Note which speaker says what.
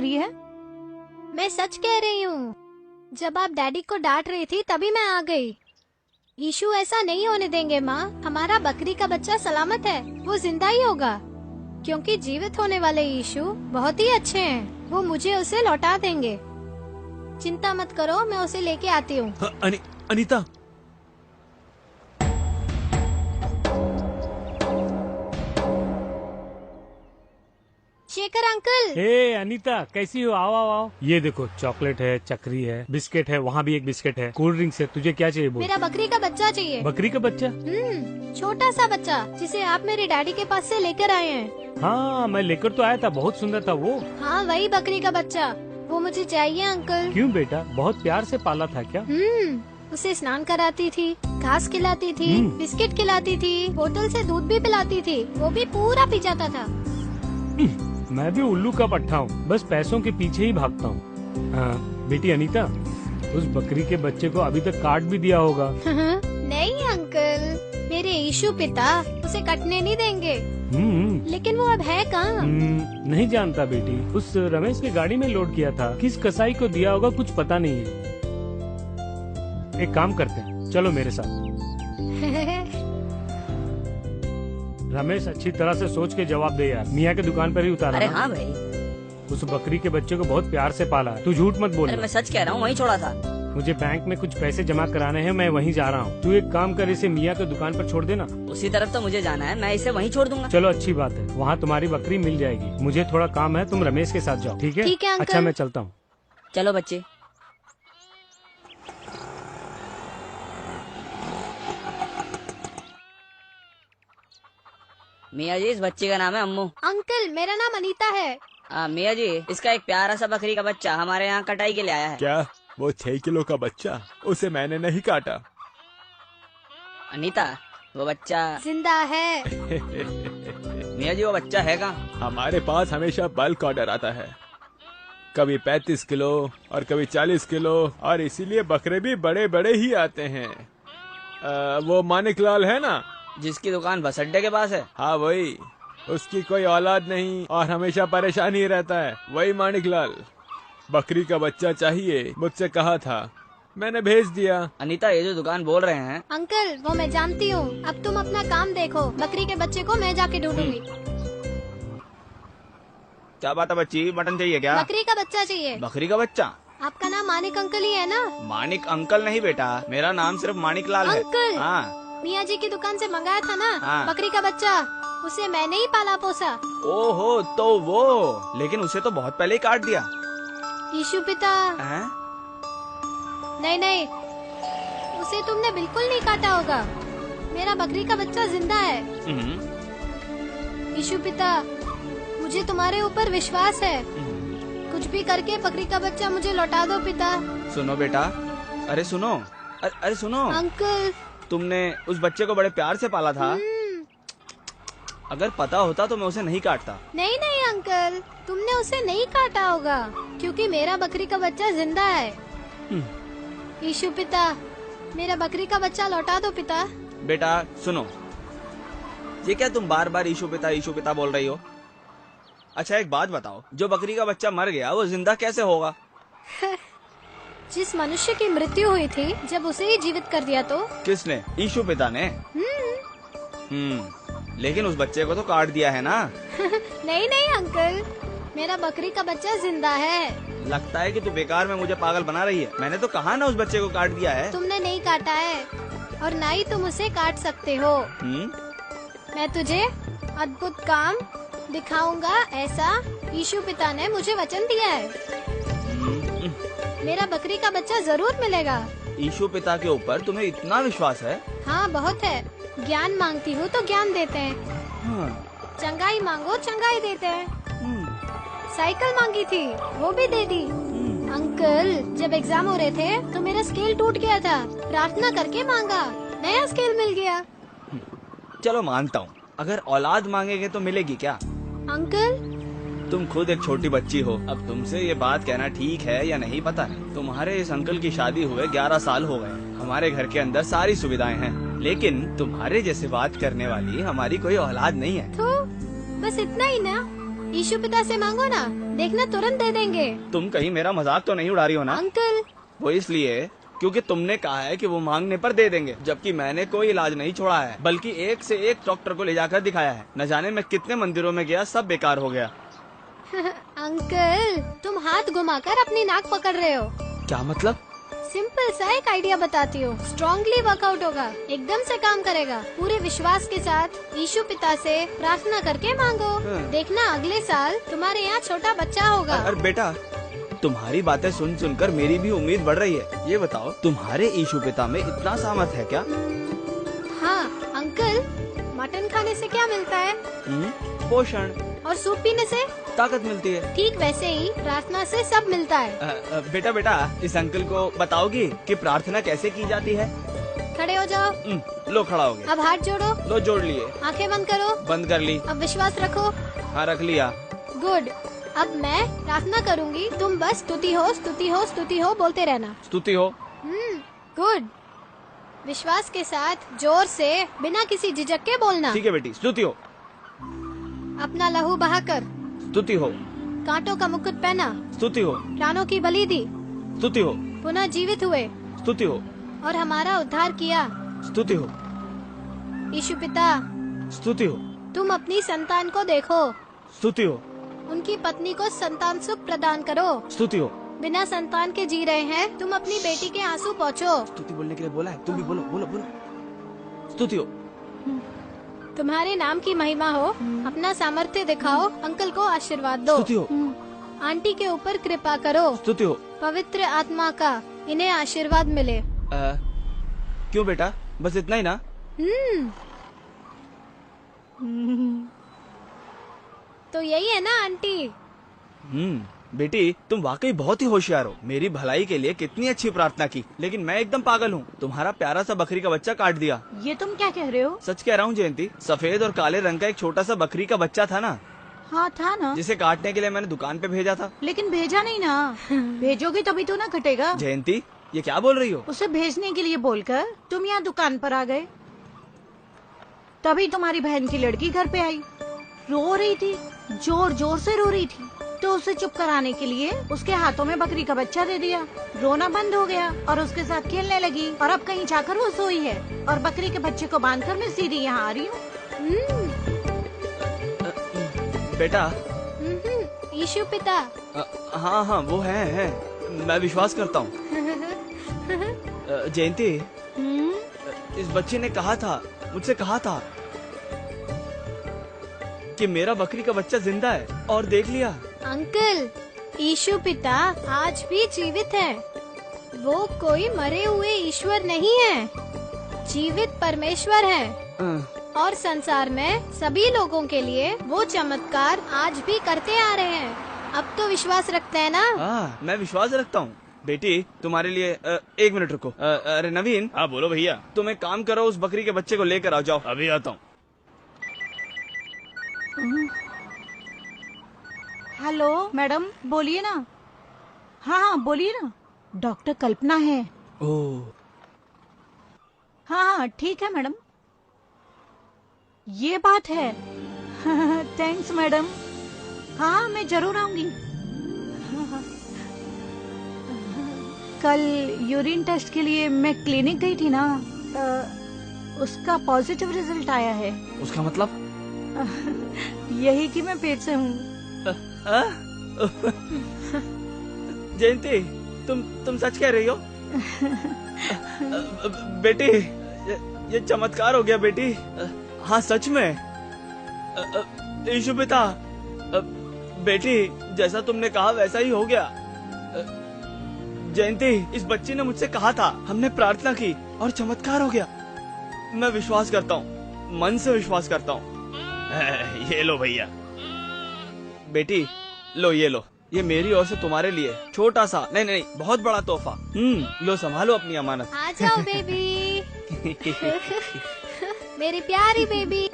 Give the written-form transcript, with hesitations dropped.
Speaker 1: रही है?
Speaker 2: मैं सच कह रही हूँ। जब आप डैडी को डांट रही थी तभी मैं आ गई। ईशु ऐसा नहीं होने देंगे माँ। हमारा बकरी का बच्चा सलामत है, वो जिंदा ही होगा। क्योंकि जीवित होने वाले ईशु बहुत ही अच्छे हैं। वो मुझे उसे लौटा देंगे। चिंता मत करो, मैं उसे लेके आती हूँ।
Speaker 3: अनीता,
Speaker 2: शेखर अंकल।
Speaker 4: हे अनीता, कैसी हो? आओ आओ आओ। ये देखो, चॉकलेट है, चक्री है, बिस्किट है, वहाँ भी एक बिस्किट है, कोल्ड ड्रिंक्स है। तुझे क्या चाहिए बोल?
Speaker 2: मेरा बकरी का बच्चा चाहिए।
Speaker 4: बकरी का बच्चा?
Speaker 2: छोटा सा बच्चा जिसे आप मेरे डैडी के पास से लेकर आए हैं।
Speaker 4: हाँ, मैं लेकर तो आया था, बहुत सुंदर था वो।
Speaker 2: हाँ, वही बकरी का बच्चा, वो मुझे चाहिए अंकल।
Speaker 4: क्यों बेटा, बहुत प्यार से पाला था क्या?
Speaker 2: उसे स्नान कराती थी, घास खिलाती थी, बिस्किट खिलाती थी, बोतल से दूध भी पिलाती थी, वो भी पूरा पी जाता था।
Speaker 4: मैं भी उल्लू का पट्टा हूँ, बस पैसों के पीछे ही भागता हूँ। हाँ, बेटी अनीता, उस बकरी के बच्चे को अभी तक काट भी दिया होगा।
Speaker 2: नहीं अंकल, मेरे ईशु पिता उसे कटने नहीं देंगे। लेकिन वो अब है कहाँ?
Speaker 4: नहीं जानता बेटी, उस रमेश की गाड़ी में लोड किया था। किस कसाई को दिया होगा कुछ पता नहीं है। एक काम करते हैं, चलो मेरे साथ। रमेश, अच्छी तरह से सोच के जवाब दे यार। मियाँ के दुकान पर ही उतारा।
Speaker 5: अरे हाँ भाई,
Speaker 4: उस बकरी के बच्चे को बहुत प्यार से पाला। तू झूठ मत बोल।
Speaker 5: अरे मैं सच कह रहा हूँ, वहीं छोड़ा था।
Speaker 4: मुझे बैंक में कुछ पैसे जमा कराने हैं, मैं वहीं जा रहा हूँ। तू एक काम कर, इसे मियाँ के दुकान पर छोड़ देना।
Speaker 5: उसी तरफ तो मुझे जाना है, मैं इसे वहीं छोड़ दूंगा।
Speaker 4: चलो अच्छी बात है, वहाँ तुम्हारी बकरी मिल जाएगी। मुझे थोड़ा काम है, तुम रमेश के साथ जाओ। ठीक है?
Speaker 2: ठीक है अंकल।
Speaker 4: अच्छा, मैं चलता हूँ।
Speaker 5: चलो बच्चे। मियाँ जी, इस बच्चे का नाम है अम्मू।
Speaker 2: अंकल, मेरा नाम अनीता है।
Speaker 5: मियाँ जी, इसका एक प्यारा सा बकरी का बच्चा हमारे यहाँ कटाई के लिए आया है।
Speaker 3: क्या वो 6 किलो का बच्चा? उसे मैंने नहीं काटा।
Speaker 5: अनीता, वो बच्चा
Speaker 2: जिंदा है।
Speaker 5: मियाँ जी, वो बच्चा है कहाँ?
Speaker 3: हमारे पास हमेशा बल्क ऑर्डर आता है, कभी 35 किलो और कभी 40 किलो, और इसीलिए बकरे भी बड़े बड़े ही आते हैं। वो मानिक लाल है ना,
Speaker 5: जिसकी दुकान बस अड्डे के पास है?
Speaker 3: हाँ वही। उसकी कोई औलाद नहीं और हमेशा परेशान ही रहता है, वही मानिक लाल। बकरी का बच्चा चाहिए, मुझसे कहा था, मैंने भेज दिया।
Speaker 5: अनीता, ये जो दुकान बोल रहे हैं।
Speaker 2: अंकल, वो मैं जानती हूँ। अब तुम अपना काम देखो, बकरी के बच्चे को मैं जाके ढूंढूंगी।
Speaker 6: क्या बात है बच्ची, मटन चाहिए क्या?
Speaker 2: बकरी का बच्चा चाहिए।
Speaker 6: बकरी का बच्चा?
Speaker 2: आपका नाम मानिक अंकल ही है ना?
Speaker 6: मानिक अंकल नहीं बेटा, मेरा नाम सिर्फ मानिक लाल है।
Speaker 2: अंकल,
Speaker 6: हाँ,
Speaker 2: मियाँ जी की दुकान से मंगाया था ना।
Speaker 6: हाँ।
Speaker 2: बकरी का बच्चा, उसे मैंने ही पाला पोसा।
Speaker 6: ओहो, तो वो, लेकिन उसे तो बहुत पहले ही काट दिया।
Speaker 2: ईशु पिता।
Speaker 6: हैं?
Speaker 2: नहीं नहीं, उसे तुमने बिल्कुल नहीं काटा होगा। मेरा बकरी का बच्चा जिंदा है। ईशु पिता, मुझे तुम्हारे ऊपर विश्वास है। कुछ भी करके बकरी का बच्चा मुझे लौटा दो पिता।
Speaker 6: सुनो बेटा, अरे सुनो, अरे सुनो
Speaker 2: अंकल,
Speaker 6: तुमने उस बच्चे को बड़े प्यार से पाला था। अगर पता होता तो मैं उसे नहीं काटता।
Speaker 2: नहीं नहीं अंकल, तुमने उसे नहीं काटा होगा, क्योंकि मेरा बकरी का बच्चा जिंदा है। ईशु पिता, मेरा बकरी का बच्चा लौटा दो पिता।
Speaker 6: बेटा सुनो, ये क्या तुम बार बार ईशु पिता बोल रही हो? अच्छा एक बात बताओ, जो बकरी का बच्चा मर गया वो जिंदा कैसे होगा?
Speaker 2: जिस मनुष्य की मृत्यु हुई थी, जब उसे ही जीवित कर दिया तो?
Speaker 6: किसने? ईशु पिता ने। लेकिन उस बच्चे को तो काट दिया है ना?
Speaker 2: नहीं नहीं अंकल, मेरा बकरी का बच्चा जिंदा है।
Speaker 6: लगता है कि तू बेकार में मुझे पागल बना रही है। मैंने तो कहा ना उस बच्चे को काट दिया है।
Speaker 2: तुमने नहीं काटा है, और ना ही तुम उसे काट सकते हो। मैं तुझे अद्भुत काम दिखाऊंगा, ऐसा ईशु पिता ने मुझे वचन दिया है। मेरा बकरी का बच्चा जरूर मिलेगा।
Speaker 6: ईशु पिता के ऊपर तुम्हें इतना विश्वास है?
Speaker 2: हाँ बहुत है। ज्ञान मांगती हूँ तो ज्ञान देते हैं। चंगाई मांगो, चंगाई देते हैं। साइकिल मांगी थी, वो भी दे दी। अंकल, जब एग्जाम हो रहे थे तो मेरा स्केल टूट गया था, प्रार्थना करके मांगा, नया स्केल मिल गया।
Speaker 6: चलो मानता हूँ, अगर औलाद मांगेंगे तो मिलेगी क्या?
Speaker 2: अंकल,
Speaker 6: तुम खुद एक छोटी बच्ची हो, अब तुमसे ये बात कहना ठीक है या नहीं पता नहीं। तुम्हारे इस अंकल की शादी हुए 11 साल हो गए। हमारे घर के अंदर सारी सुविधाएं हैं, लेकिन तुम्हारे जैसे बात करने वाली हमारी कोई औलाद नहीं है।
Speaker 2: तो बस इतना ही ना? ईशु पिता से मांगो ना, देखना तुरंत दे देंगे।
Speaker 6: तुम कहीं मेरा मजाक तो नहीं उड़ा रही हो ना?
Speaker 2: अंकल,
Speaker 6: वो इसलिए क्योंकि तुमने कहा है कि वो मांगने पर दे देंगे, जबकि मैंने कोई इलाज नहीं छोड़ा है, बल्कि एक से एक डॉक्टर को ले जाकर दिखाया है। न जाने मैं कितने मंदिरों में गया, सब बेकार हो गया।
Speaker 2: अंकल तुम हाथ घुमाकर अपनी नाक पकड़ रहे हो।
Speaker 6: क्या मतलब?
Speaker 2: सिंपल सा एक आइडिया बताती हूँ, स्ट्रांगली वर्कआउट होगा, एकदम से काम करेगा। पूरे विश्वास के साथ ईशु पिता से प्रार्थना करके मांगो, देखना अगले साल तुम्हारे यहाँ छोटा बच्चा होगा।
Speaker 6: अरे बेटा, तुम्हारी बातें सुन सुनकर मेरी भी उम्मीद बढ़ रही है। ये बताओ, तुम्हारे ईशु पिता में इतना सामर्थ है क्या?
Speaker 2: हाँ अंकल, मटन खाने से क्या मिलता है?
Speaker 6: पोषण।
Speaker 2: और सूप पीने से
Speaker 6: ताकत मिलती है।
Speaker 2: ठीक वैसे ही प्रार्थना से सब मिलता है।
Speaker 6: बेटा बेटा, इस अंकल को बताओगी कि प्रार्थना कैसे की जाती है?
Speaker 2: खड़े हो जाओ।
Speaker 6: लो, खड़ा हो गया।
Speaker 2: अब हाथ जोड़ो।
Speaker 6: लो, जोड़ लिए।
Speaker 2: आंखें बंद करो।
Speaker 6: बंद कर ली।
Speaker 2: अब विश्वास रखो।
Speaker 6: हाँ, रख लिया।
Speaker 2: गुड। अब मैं प्रार्थना करूंगी, तुम बस स्तुति हो स्तुति हो स्तुति हो बोलते रहना।
Speaker 6: स्तुति हो।
Speaker 2: गुड। विश्वास के साथ जोर से बिना किसी झिझक के बोलना।
Speaker 6: ठीक है बेटी, स्तुति हो।
Speaker 2: अपना लहू बहाकर
Speaker 6: स्तुति हो।
Speaker 2: कांटों का मुकुट पहना,
Speaker 6: स्तुति हो।
Speaker 2: प्राणों की बलि दी,
Speaker 6: स्तुति हो।
Speaker 2: पुनः जीवित हुए
Speaker 6: स्तुति हो।
Speaker 2: और हमारा उद्धार किया।
Speaker 6: स्तुति हो।
Speaker 2: यीशु पिता,
Speaker 6: स्तुति हो।
Speaker 2: तुम अपनी संतान को देखो,
Speaker 6: स्तुति हो।
Speaker 2: उनकी पत्नी को संतान सुख प्रदान करो।
Speaker 6: स्तुति हो।
Speaker 2: बिना संतान के जी रहे हैं, तुम अपनी बेटी के आंसू पोंछो।
Speaker 6: स्तुति बोलने के लिए बोला है, तुम भी बोलो बोलो बोलो। स्तुति हो।
Speaker 2: तुम्हारे नाम की महिमा हो, अपना सामर्थ्य दिखाओ, अंकल को आशीर्वाद दो।
Speaker 6: स्तुति हो।
Speaker 2: आंटी के ऊपर कृपा करो।
Speaker 6: स्तुति हो।
Speaker 2: पवित्र आत्मा का इन्हें आशीर्वाद मिले।
Speaker 6: क्यों बेटा, बस इतना ही ना?
Speaker 2: तो यही है ना आंटी।
Speaker 6: बेटी, तुम वाकई बहुत ही होशियार हो। मेरी भलाई के लिए कितनी अच्छी प्रार्थना की, लेकिन मैं एकदम पागल हूँ। तुम्हारा प्यारा सा बकरी का बच्चा काट दिया।
Speaker 1: ये तुम क्या कह रहे हो?
Speaker 6: सच कह रहा हूँ जयंती, सफेद और काले रंग का एक छोटा सा बकरी का बच्चा था ना,
Speaker 1: हाँ था ना,
Speaker 6: जिसे काटने के लिए मैंने दुकान पे भेजा था।
Speaker 1: लेकिन भेजा नहीं ना। भेजोगे तभी तो ना कटेगा।
Speaker 6: जयंती, ये क्या बोल रही हो?
Speaker 1: उसे भेजने के लिए बोलकर तुम यहाँ दुकान पर आ गए, तभी तुम्हारी बहन की लड़की घर पे आई, रो रही थी, जोर जोर से रो रही थी, तो उसे चुप कराने के लिए उसके हाथों में बकरी का बच्चा दे दिया। रोना बंद हो गया और उसके साथ खेलने लगी, और अब कहीं जाकर वो सोई है, और बकरी के बच्चे को बांधकर मैं सीधी यहाँ आ रही हूँ।
Speaker 6: बेटा।
Speaker 2: यीशु पिता।
Speaker 6: हाँ हाँ, वो है, मैं विश्वास करता हूँ। जयंती, इस बच्चे ने कहा था, मुझसे कहा था कि मेरा बकरी का बच्चा जिंदा है, और देख लिया।
Speaker 2: अंकल, यीशु पिता आज भी जीवित है। वो कोई मरे हुए ईश्वर नहीं है, जीवित परमेश्वर है, और संसार में सभी लोगों के लिए वो चमत्कार आज भी करते आ रहे हैं। अब तो विश्वास रखते हैं ना?
Speaker 6: हाँ, मैं विश्वास रखता हूँ। बेटी, तुम्हारे लिए 1 मिनट रुको। अरे नवीन। हाँ बोलो भैया। तुम एक काम करो, उस बकरी के बच्चे को लेकर आओ। जाओ, अभी आता हूँ।
Speaker 1: हेलो मैडम, बोलिए ना। हाँ बोलिए ना, डॉक्टर कल्पना है।
Speaker 6: ओह,
Speaker 1: हाँ ठीक है मैडम, ये बात है। Thanks madam. हाँ मैं जरूर आऊंगी। कल यूरिन टेस्ट के लिए मैं क्लिनिक गई थी ना, उसका पॉजिटिव रिजल्ट आया है।
Speaker 6: उसका मतलब?
Speaker 1: यही कि मैं पेट से हूँ।
Speaker 6: जयंती, तुम सच कह रही हो? बेटी, ये चमत्कार हो गया बेटी। हाँ सच में। यीशु पिता, बेटी जैसा तुमने कहा वैसा ही हो गया। जयंती, इस बच्ची ने मुझसे कहा था, हमने प्रार्थना की और चमत्कार हो गया। मैं विश्वास करता हूँ, मन से विश्वास करता हूँ। ये लो भैया। बेटी लो, ये लो, ये मेरी ओर से तुम्हारे लिए छोटा सा, नहीं बहुत बड़ा तोहफा। लो, संभालो अपनी अमानत।
Speaker 2: आ जाओ बेबी। मेरी प्यारी बेबी।